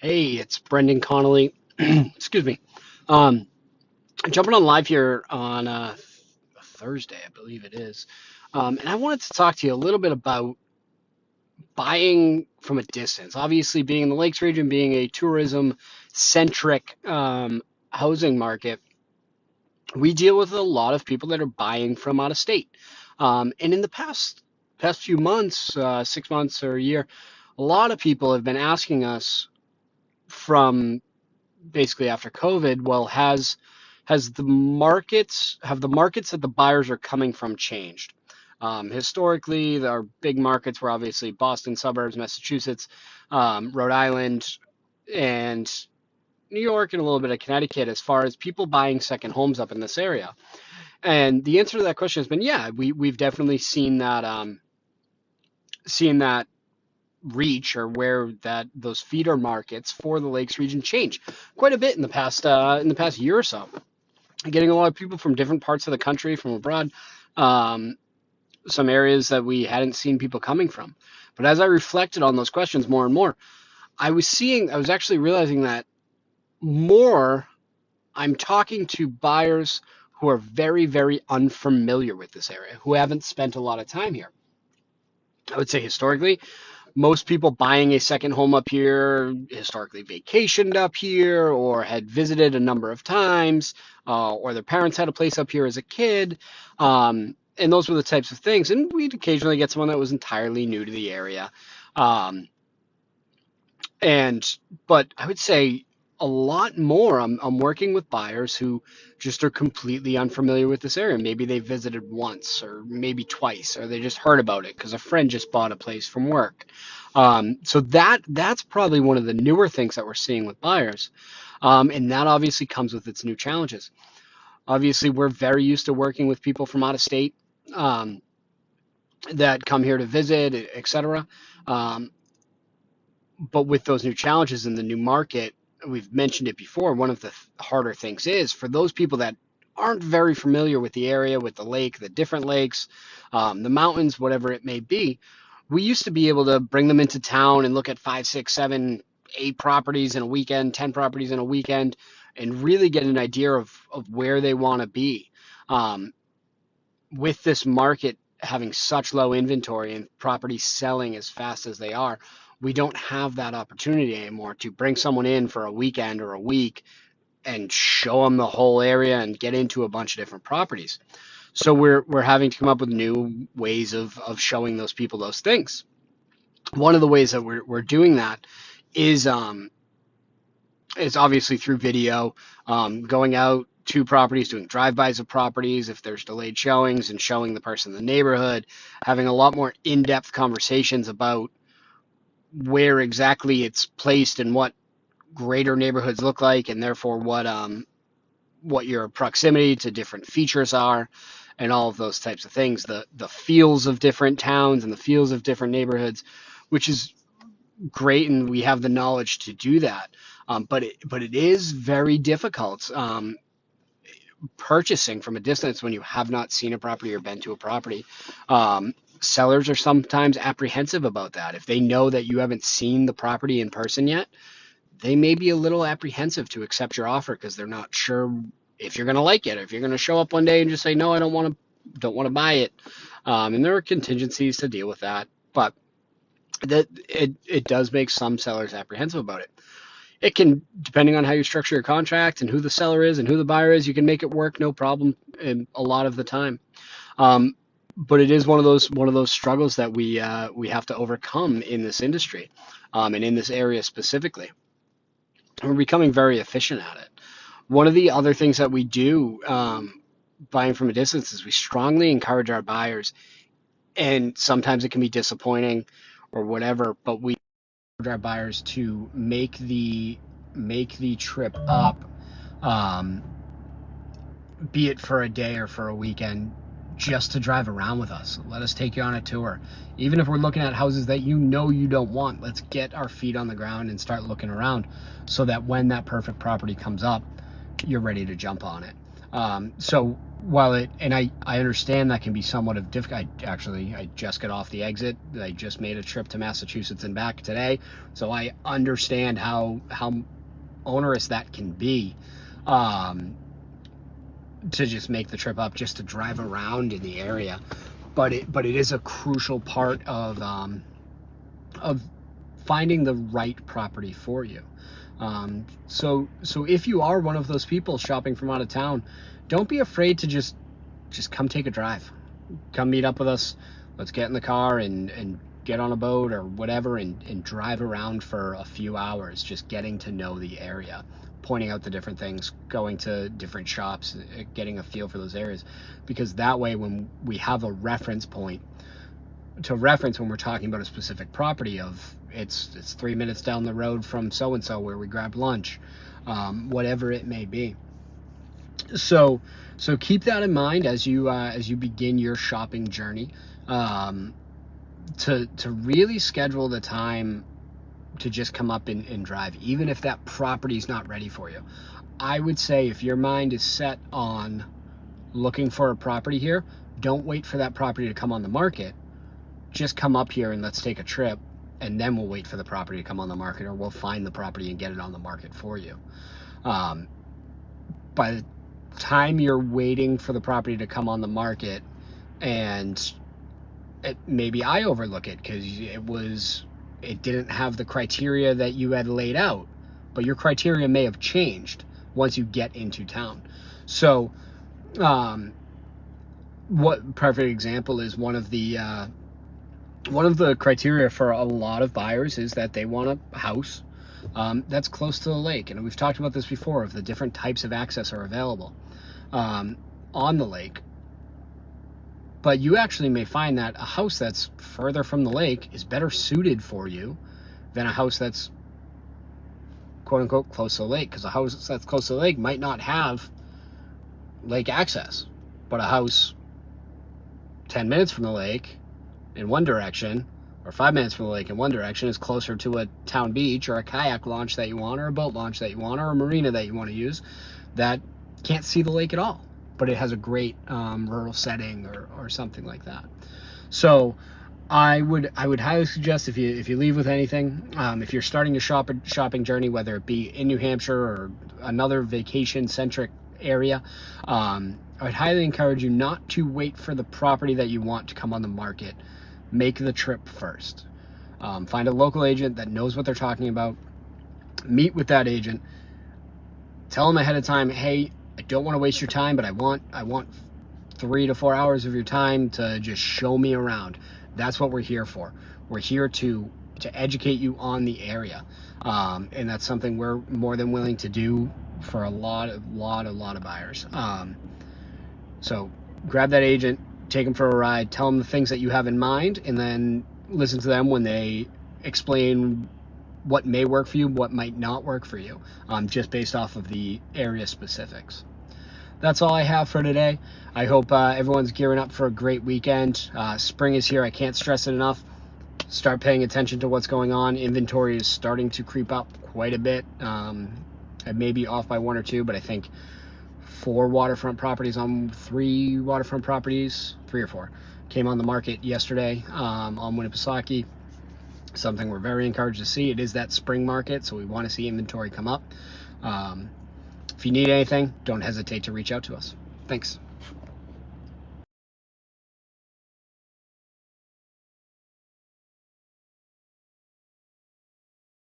Hey, it's Brendan Connolly. Excuse me. Um, Jumping on live here on Thursday, I believe it is. And I wanted to talk to you a little bit about buying from a distance. Obviously, being in the Lakes region, being a tourism centric housing market, we deal with a lot of people that are buying from out of state. And in the past few months, 6 months or a year, a lot of people have been asking us from basically after COVID, well, has the markets have the markets that the buyers are coming from changed? Historically, our big markets were obviously Boston suburbs, Massachusetts, Rhode Island, and New York, and a little bit of Connecticut, as far as people buying second homes up in this area. And the answer to that question has been, yeah, we've definitely seen that reach, or where that those feeder markets for the Lakes region change quite a bit in the past year or so. Getting a lot of people from different parts of the country, from abroad, um, some areas that we hadn't seen people coming from. But as I reflected on those questions more and more, I was actually realizing that more I'm talking to buyers who are very, very unfamiliar with this area, who haven't spent a lot of time here. I would say historically, most people buying a second home up here historically vacationed up here or had visited a number of times, or their parents had a place up here as a kid. And those were the types of things. And we'd occasionally get someone that was entirely new to the area. Um, but I would say a lot more. I'm working with buyers who just are completely unfamiliar with this area. Maybe they visited once or maybe twice, or they just heard about it because a friend just bought a place from work. So that's probably one of the newer things that we're seeing with buyers. And that obviously comes with its new challenges. Obviously, we're very used to working with people from out of state, um, that come here to visit, etc. Um, but with those new challenges in the new market, we've mentioned it before, one of the harder things is for those people that aren't very familiar with the area, with the lake, the different lakes, the mountains, whatever it may be. We used to be able to bring them into town and look at 5, 6, 7, 8 properties in a weekend, 10 properties in a weekend, and really get an idea of where they want to be. Um, with this market having such low inventory and properties selling as fast as they are, we don't have that opportunity anymore to bring someone in for a weekend or a week and show them the whole area and get into a bunch of different properties. So we're having to come up with new ways of showing those people those things. One of the ways that we're doing that is obviously through video, going out to properties, doing drive-bys of properties if there's delayed showings, and showing the person the neighborhood, having a lot more in-depth conversations about where exactly it's placed and what greater neighborhoods look like, and therefore what your proximity to different features are, and all of those types of things, the feels of different towns and the feels of different neighborhoods, which is great, and we have the knowledge to do that. But it is very difficult, purchasing from a distance when you have not seen a property or been to a property. Sellers are sometimes apprehensive about that. If they know that you haven't seen the property in person yet, they may be a little apprehensive to accept your offer because they're not sure if you're going to like it, or if you're going to show up one day and just say, no, I don't want to buy it. And there are contingencies to deal with that, but that it does make some sellers apprehensive about it. It can, depending on how you structure your contract and who the seller is and who the buyer is, you can make it work no problem a lot of the time. But it is one of those struggles that we have to overcome in this industry, and in this area specifically. We're becoming very efficient at it. One of the other things that we do, buying from a distance, is we strongly encourage our buyers, and sometimes it can be disappointing or whatever, but we encourage our buyers to make the trip up, be it for a day or for a weekend, just to drive around with us. Let us take you on a tour. Even if we're looking at houses that you don't want, let's get our feet on the ground and start looking around, so that when that perfect property comes up, you're ready to jump on it. So while I understand that can be somewhat of difficult. I just got off the exit. I just made a trip to Massachusetts and back today, so I understand how onerous that can be, to just make the trip up, just to drive around in the area. But it is a crucial part of finding the right property for you. So if you are one of those people shopping from out of town, don't be afraid to just come take a drive. Come meet up with us. Let's get in the car and get on a boat or whatever and drive around for a few hours, just getting to know the area, pointing out the different things, going to different shops, getting a feel for those areas. Because that way, when we have a reference point to reference when we're talking about a specific property, of it's 3 minutes down the road from so-and-so where we grabbed lunch, whatever it may be. So keep that in mind as you begin your shopping journey, to really schedule the time to just come up and drive, even if that property is not ready for you. I would say if your mind is set on looking for a property here, don't wait for that property to come on the market. Just come up here and let's take a trip, and then we'll wait for the property to come on the market, or we'll find the property and get it on the market for you. By the time you're waiting for the property to come on the market, and maybe I overlook it because it didn't have the criteria that you had laid out, but your criteria may have changed once you get into town. So what perfect example is one of the criteria for a lot of buyers is that they want a house that's close to the lake. And we've talked about this before, of the different types of access are available on the lake. But you actually may find that a house that's further from the lake is better suited for you than a house that's quote unquote close to the lake, because a house that's close to the lake might not have lake access, but a house 10 minutes from the lake in one direction, or 5 minutes from the lake in one direction, is closer to a town beach or a kayak launch that you want, or a boat launch that you want, or a marina that you want to use, that can't see the lake at all, but it has a great rural setting or something like that. So I would highly suggest, if you leave with anything, if you're starting your shopping journey, whether it be in New Hampshire or another vacation centric area, I would highly encourage you not to wait for the property that you want to come on the market. Make the trip first. Find a local agent that knows what they're talking about. Meet with that agent. Tell them ahead of time, hey, I don't want to waste your time, but I want 3 to 4 hours of your time to just show me around. That's what we're here for. We're here to educate you on the area, and that's something we're more than willing to do for a lot of buyers. So grab that agent, take them for a ride, tell them the things that you have in mind, and then listen to them when they explain what may work for you, what might not work for you, just based off of the area specifics. That's all I have for today. I hope everyone's gearing up for a great weekend. Spring is here. I can't stress it enough. Start paying attention to what's going on. Inventory is starting to creep up quite a bit. I may be off by 1 or 2, but I think 4 waterfront properties on 3 waterfront properties, 3 or 4, came on the market yesterday on Winnipesaukee. Something we're very encouraged to see. It is that spring market, so we want to see inventory come up. If you need anything, don't hesitate to reach out to us. Thanks.